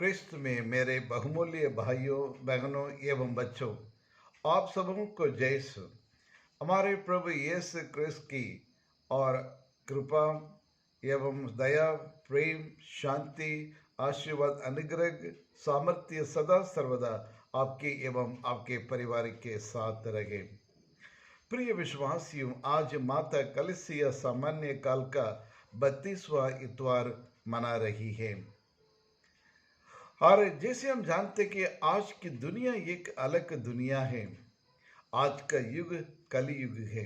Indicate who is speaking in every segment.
Speaker 1: क्रिस्त में मेरे बहुमूल्य भाइयों बहनों एवं बच्चों, आप सबों को जय सु। हमारे प्रभु यीशु क्रिस्त की और कृपा एवं दया, प्रेम, शांति, आशीर्वाद, अनुग्रह, सामर्थ्य सदा सर्वदा आपके एवं आपके परिवार के साथ रहे। प्रिय विश्वासियों, आज माता कलिसिया सामान्य काल का 32वां इतवार मना रही है। और जैसे हम जानते कि आज की दुनिया एक अलग दुनिया है। आज का युग कलयुग है।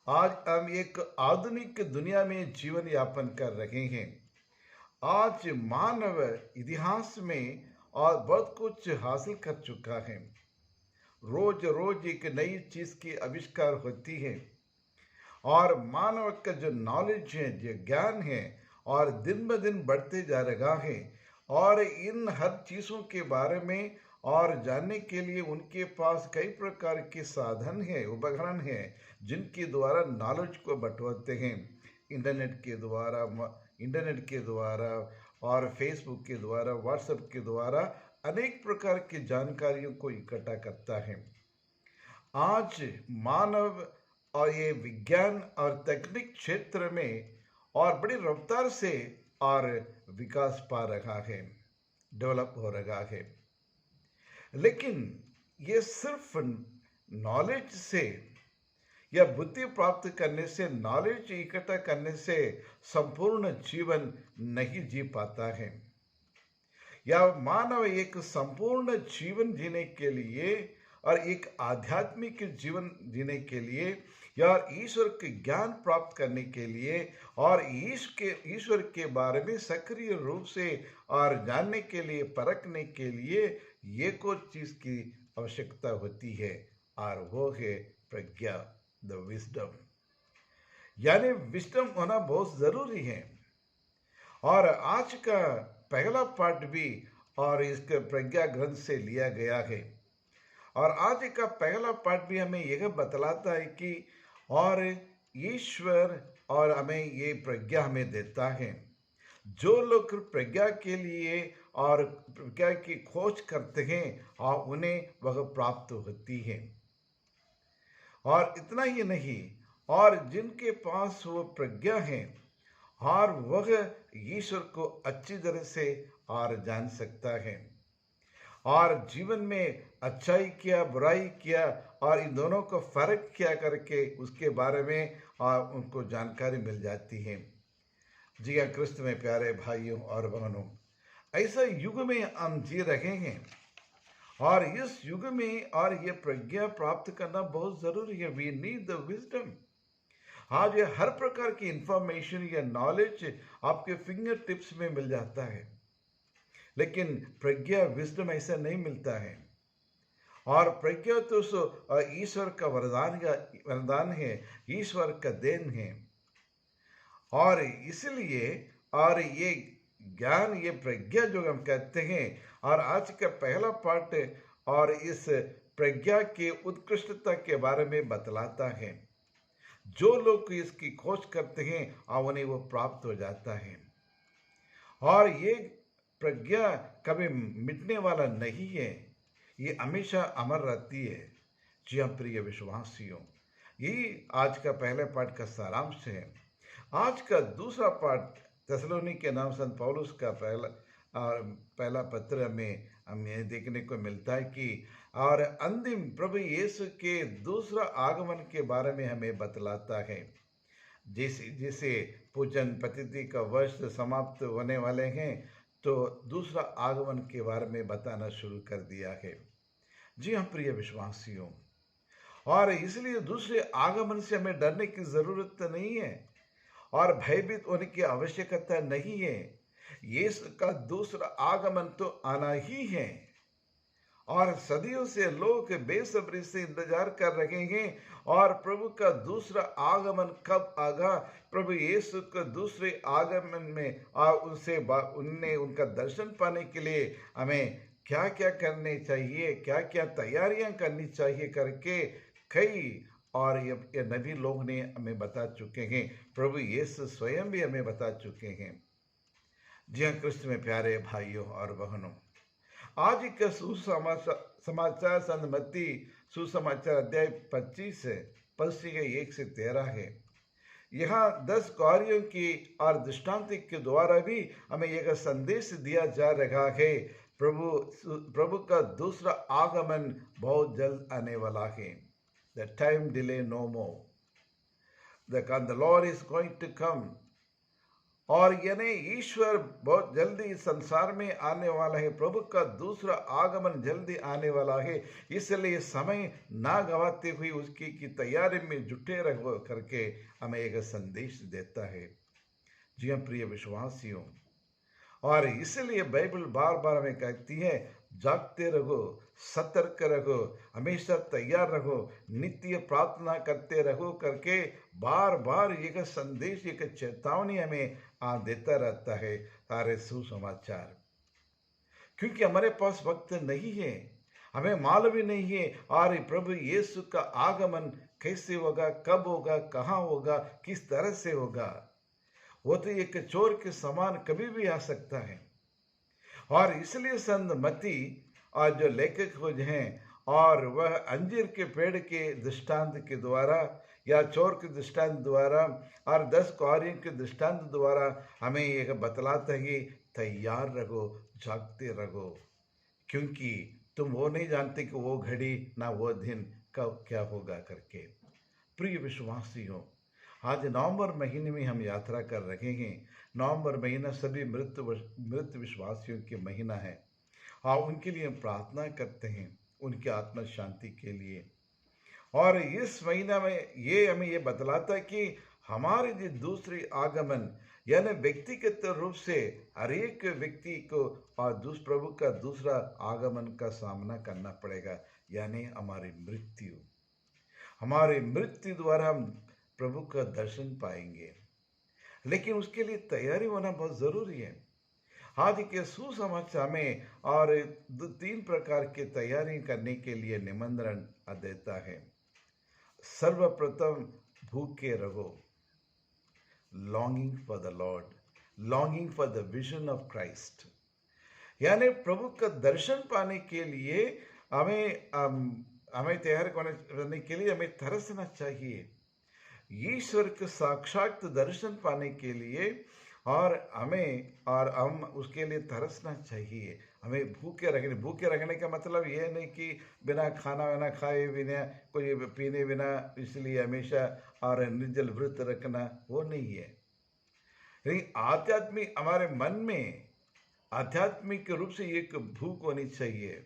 Speaker 1: आज हम एक आधुनिक दुनिया में जीवन यापन कर रहे हैं। आज मानव इतिहास में और बहुत कुछ हासिल कर चुका है। रोज रोज एक नई चीज की आविष्कार होती है और मानव का जो नॉलेज है, जो ज्ञान है, और दिन ब दिन बढ़ते जा रहा है। और इन हर चीज़ों के बारे में और जानने के लिए उनके पास कई प्रकार के साधन हैं, उपकरण हैं, जिनके द्वारा नॉलेज को बटोरते हैं। इंटरनेट के द्वारा और फेसबुक के द्वारा, व्हाट्सएप के द्वारा अनेक प्रकार की जानकारियों को इकट्ठा करता है। आज मानव और ये विज्ञान और तकनीक क्षेत्र में और बड़ी रफ्तार से और विकास पा रहा है, डेवलप हो रहा है। लेकिन ये सिर्फ नॉलेज से या बुद्धि प्राप्त करने से, नॉलेज इकट्ठा करने से संपूर्ण जीवन नहीं जी पाता है। या मानव एक संपूर्ण जीवन जीने के लिए और एक आध्यात्मिक जीवन जीने के लिए या ईश्वर के ज्ञान प्राप्त करने के लिए और ईश्वर के बारे में सक्रिय रूप से और जानने के लिए, परखने के लिए ये कुछ चीज की आवश्यकता होती है, और वो है प्रज्ञा, द विजडम। यानी विजडम होना बहुत जरूरी है। और आज का पहला पाठ भी और इसके प्रज्ञा ग्रंथ से लिया गया है। और आज का पहला पाठ भी हमें यह बतलाता है कि और ईश्वर और हमें ये प्रज्ञा हमें देता है। जो लोग प्रज्ञा के लिए और प्रज्ञा की खोज करते हैं और उन्हें वह प्राप्त होती है। और इतना ही नहीं, और जिनके पास वो प्रज्ञा है और वह ईश्वर को अच्छी तरह से और जान सकता है और जीवन में अच्छाई किया, बुराई किया और इन दोनों को फर्क किया करके उसके बारे में और उनको जानकारी मिल जाती है। जी हाँ, क्रिस्त में प्यारे भाइयों और बहनों, ऐसा युग में हम जी रहे हैं और इस युग में और ये प्रज्ञा प्राप्त करना बहुत जरूरी है। We need the wisdom. आज ये हर प्रकार की इंफॉर्मेशन या नॉलेज आपके फिंगर टिप्स में मिल जाता है, लेकिन प्रज्ञा, विजडम ऐसा नहीं मिलता है। और प्रज्ञा तो ईश्वर का वरदान है, ईश्वर का देन है। और इसलिए और ये ज्ञान, ये प्रज्ञा जो हम कहते हैं, और आज का पहला पाठ और इस प्रज्ञा के उत्कृष्टता के बारे में बतलाता है। जो लोग इसकी खोज करते हैं और उन्हें वो प्राप्त हो जाता है। और ये प्रज्ञा कभी मिटने वाला नहीं है, ये हमेशा अमर रहती है। जी हाँ प्रिय विश्वासियों, यही आज का पहले पाठ का सारांश है। आज का दूसरा पाठ थिस्सलुनीके के नाम संत पौलुस का पहला पत्र में हमें देखने को मिलता है कि और अंतिम प्रभु यीशु के दूसरा आगमन के बारे में हमें बतलाता है। जैसे पूजन पद्धति का वर्ष समाप्त होने वाले हैं, तो दूसरा आगमन के बारे में बताना शुरू कर दिया है। जी हाँ प्रिय विश्वासियों, और इसलिए दूसरे आगमन से हमें डरने की जरूरत नहीं है और भयभीत होने की आवश्यकता नहीं है। यीशु का दूसरा आगमन तो आना ही है और सदियों से लोग बेसब्री से इंतजार कर रहे हैं। और प्रभु का दूसरा आगमन कब आगा, प्रभु यीशु के दूसरे आगमन में उनका दर्शन पाने के लिए हमें क्या क्या करने चाहिए, क्या क्या तैयारियां करनी चाहिए करके कई और ये नबी लोग ने हमें बता चुके हैं। प्रभु यीशु स्वयं भी हमें बता चुके हैं। जी हाँ, कृष्ण में प्यारे भाइयों और बहनों, आज का समाचार संत मत्ती सुसमाचार अध्याय 25 है, पद के 1 से 13 है। यहाँ 10 कार्यों की और दृष्टांत के द्वारा भी हमें यह संदेश दिया जा रहा है, प्रभु का दूसरा आगमन बहुत जल्द आने वाला है। The time delay no more, the lord is going to come. और यानी ईश्वर बहुत जल्दी इस संसार में आने वाला है, प्रभु का दूसरा आगमन जल्दी आने वाला है। इसलिए समय ना गवाते हुए उसकी की तैयारी में जुटे रहो करके हमें एक संदेश देता है। जी हाँ प्रिय विश्वासियों, और इसलिए बाइबल बार बार हमें कहती है, जागते रहो, सतर्क रहो, हमेशा तैयार रहो, नित्य प्रार्थना करते रहो करके बार बार एक संदेश, एक चेतावनी हमें देता रहता है सारे सुसमाचार। क्योंकि हमारे पास वक्त नहीं है, हमें मालूम ही नहीं है और प्रभु यीशु का आगमन कैसे होगा, कब होगा, कहाँ होगा, किस तरह से होगा। वो तो एक चोर के समान कभी भी आ सकता है। और इसलिए संत मत्ती और जो लेखक हो हैं, और वह अंजीर के पेड़ के दृष्टांत के द्वारा या चोर के दृष्टांत द्वारा और 10 कार्यों के दृष्टांत द्वारा हमें यह बतलाता है, तैयार रहो, जागते रहो, क्योंकि तुम वो नहीं जानते कि वो घड़ी ना वो दिन कब क्या होगा करके। प्रिय विश्वासियों, आज नवंबर महीने में हम यात्रा कर रहे हैं। नवंबर महीना सभी मृत विश्वासियों के महीना है और उनके लिए हम प्रार्थना करते हैं, उनकी आत्मा शांति के लिए। और इस महीना में ये हमें ये बतलाता है कि हमारे जो दूसरी आगमन यानी व्यक्तिगत रूप से हर एक व्यक्ति को और प्रभु का दूसरा आगमन का सामना करना पड़ेगा, यानी हमारी मृत्यु। हमारी मृत्यु द्वारा हम प्रभु का दर्शन पाएंगे, लेकिन उसके लिए तैयारी होना बहुत जरूरी है। आज के सुसमाचार में और 3 प्रकार की तैयारी करने के लिए निमंत्रण देता है। सर्वप्रथम भूखे रहो, longing for the Lord, longing for the vision of Christ, यानी प्रभु का दर्शन पाने के लिए हमें तैयार करने के लिए हमें तरसना चाहिए। ईश्वर के साक्षात दर्शन पाने के लिए और हम उसके लिए तरसना चाहिए। हमें भूखे रखने का मतलब ये नहीं कि बिना खाना वाना खाए बिना कोई पीने बिना इसलिए हमेशा और निर्जल व्रत रखना, वो नहीं है। लेकिन आध्यात्मिक हमारे मन में आध्यात्मिक रूप से एक भूख होनी चाहिए,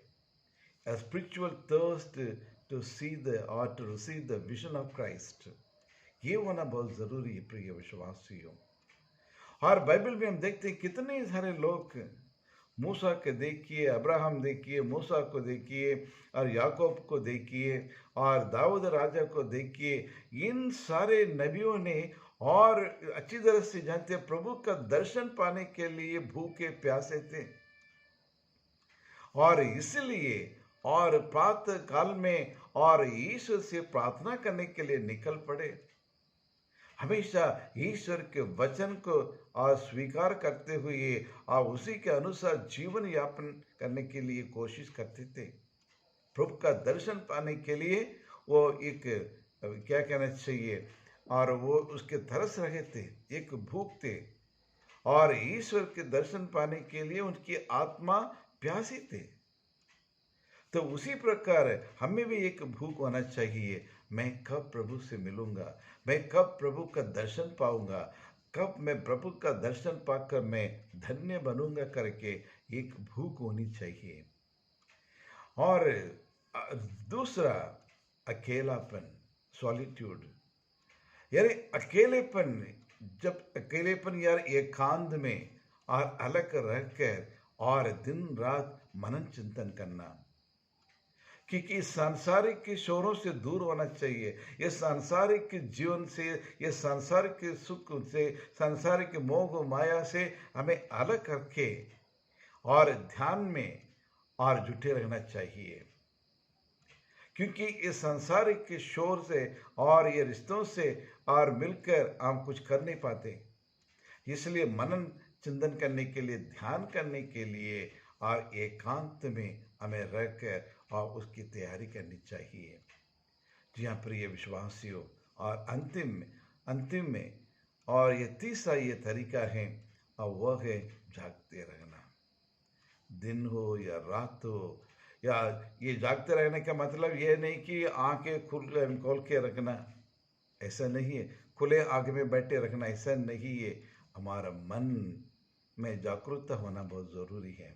Speaker 1: a spiritual thirst to see or to receive the vision of Christ। ये होना बहुत जरूरी है प्रिय विश्वासियों। और बाइबल में हम देखते हैं कितने सारे लोग, मूसा को देखिए, अब्राहम देखिए, मूसा को देखिए और याकूब को देखिए और दाऊद राजा को देखिए, इन सारे नबियों ने और अच्छी तरह से जानते हैं प्रभु का दर्शन पाने के लिए भूखे प्यासे थे, और इसलिए और प्रातः काल में और ईश्वर से प्रार्थना करने के लिए निकल पड़े। हमेशा ईश्वर के वचन को स्वीकार करते हुए और उसी के अनुसार जीवन यापन करने के लिए कोशिश करते थे। प्रभु का दर्शन पाने के लिए वो एक क्या कहना चाहिए, और वो उसके तरस रहे थे, एक भूख थे, और ईश्वर के दर्शन पाने के लिए उनकी आत्मा प्यासी थे। तो उसी प्रकार हमें भी एक भूख होना चाहिए, मैं कब प्रभु से मिलूंगा, मैं कब प्रभु का दर्शन पाऊंगा, कब मैं प्रभु का दर्शन पाकर मैं धन्य बनूंगा करके एक भूख होनी चाहिए। और दूसरा अकेलापन, सॉलिट्यूड, यानी अकेलेपन। जब अकेलेपन यार एकांत में और अलग रहकर और दिन रात मनन चिंतन करना, क्योंकि सांसारिक के शोरों से दूर होना चाहिए। ये सांसारिक के जीवन से, ये सांसारिक के सुख से, सांसारिक के मोह माया से हमें अलग करके और ध्यान में और जुटे रहना चाहिए, क्योंकि इस सांसारिक के शोर से और ये रिश्तों से और मिलकर हम कुछ कर नहीं पाते। इसलिए मनन चिंतन करने के लिए, ध्यान करने के लिए और एकांत में हमें रहकर और उसकी तैयारी करनी चाहिए। जी हाँ प्रिय विश्वासियों, और अंतिम अंतिम में और ये तीसरा ये तरीका है, और वह है जागते रहना। दिन हो या रात हो, या ये जागते रहने का मतलब ये नहीं कि आंखें खोल के रखना, ऐसा नहीं है। खुले आंख में बैठे रखना, ऐसा नहीं है। हमारा मन में जागरूकता होना बहुत ज़रूरी है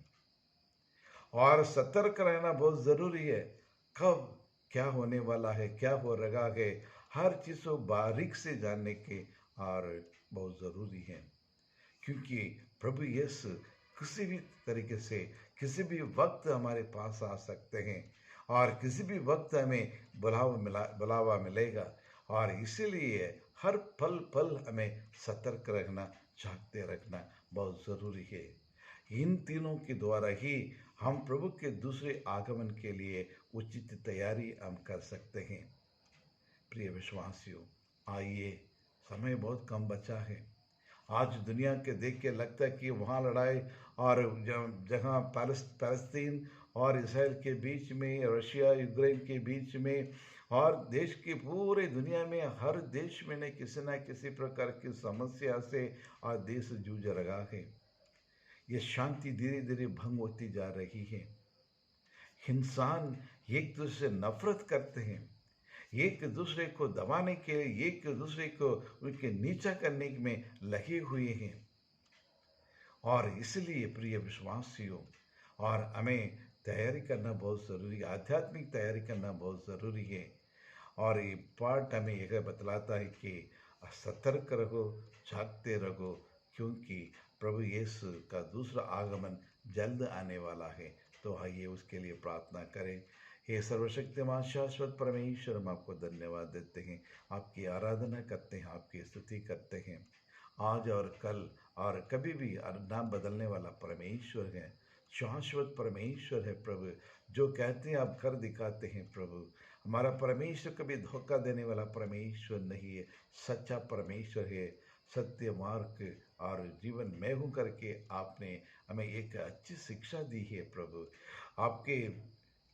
Speaker 1: और सतर्क रहना बहुत ज़रूरी है। कब क्या होने वाला है, क्या हो रहा है, हर चीज़ को बारीक से जानने के और बहुत ज़रूरी है, क्योंकि प्रभु यीशु किसी भी तरीके से किसी भी वक्त हमारे पास आ सकते हैं और किसी भी वक्त हमें बुलावा मिलेगा। और इसीलिए हर पल पल हमें सतर्क रहना, जागते रखना बहुत ज़रूरी है। इन तीनों के द्वारा ही हम प्रभु के दूसरे आगमन के लिए उचित तैयारी हम कर सकते हैं। प्रिय विश्वासियों, आइए, समय बहुत कम बचा है। आज दुनिया के देख के लगता है कि वहाँ लड़ाई, और जहाँ पैलेस्तीन और इसराइल के बीच में, रशिया यूक्रेन के बीच में, और देश की पूरे दुनिया में हर देश में न किसी प्रकार की समस्या से आज देश जूझ रहा है। ये शांति धीरे धीरे भंग होती जा रही है। इंसान एक दूसरे से नफरत करते हैं, एक दूसरे को दबाने के लिए, एक दूसरे को उनके नीचा करने में लगे हुए हैं। और इसलिए प्रिय विश्वासियों, और हमें तैयारी करना बहुत ज़रूरी है, आध्यात्मिक तैयारी करना बहुत ज़रूरी है। और ये पाठ हमें यह बतलाता है कि सतर्क रहो, जागते रहो, क्योंकि प्रभु यीशु का दूसरा आगमन जल्द आने वाला है। तो आइए उसके लिए प्रार्थना करें। हे सर्वशक्तिमान शाश्वत परमेश्वर, हम आपको धन्यवाद देते हैं, आपकी आराधना करते हैं, आपकी स्तुति करते हैं। आज और कल और कभी भी नाम बदलने वाला परमेश्वर है, शाश्वत परमेश्वर है प्रभु, जो कहते हैं आप कर दिखाते हैं प्रभु। हमारा परमेश्वर कभी धोखा देने वाला परमेश्वर नहीं है, सच्चा परमेश्वर है, सत्य मार्ग और जीवन मैं हूँ करके आपने हमें एक अच्छी शिक्षा दी है प्रभु। आपके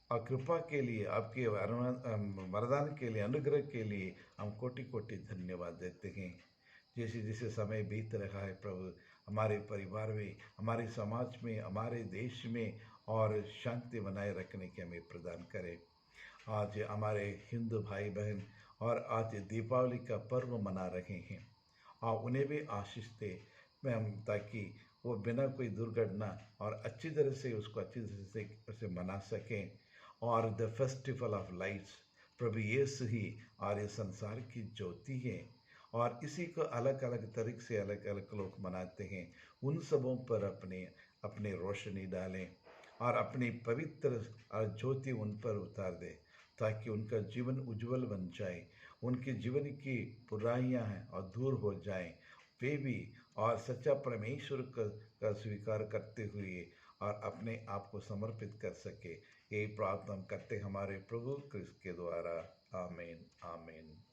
Speaker 1: कृपा के लिए, आपके वरदान के लिए, अनुग्रह के लिए हम कोटि कोटि धन्यवाद देते हैं। जैसे जैसे समय बीत रहा है प्रभु, हमारे परिवार में, हमारे समाज में, हमारे देश में और शांति बनाए रखने के हमें प्रदान करें। आज हमारे हिंदू भाई बहन और आज दीपावली का पर्व मना रहे हैं, और उन्हें भी आशीष दे ताकि वो बिना कोई दुर्घटना और अच्छी तरह से उसको अच्छी तरह से उसे मना सकें। और द फेस्टिवल ऑफ लाइट्स, प्रभु यीशु ही और ये संसार की ज्योति है, और इसी को अलग अलग तरीके से अलग अलग लोग मनाते हैं। उन सबों पर अपने अपने रोशनी डालें और अपनी पवित्र ज्योति उन पर उतार दें, ताकि उनका जीवन उज्जवल बन जाए, उनके जीवन की बुराइयां हैं और दूर हो जाएं, वे भी और सच्चा परमेश्वर का स्वीकार करते हुए और अपने आप को समर्पित कर सके। यही प्रार्थना हम करते हमारे प्रभु क्रिस्त के द्वारा। आमीन, आमीन।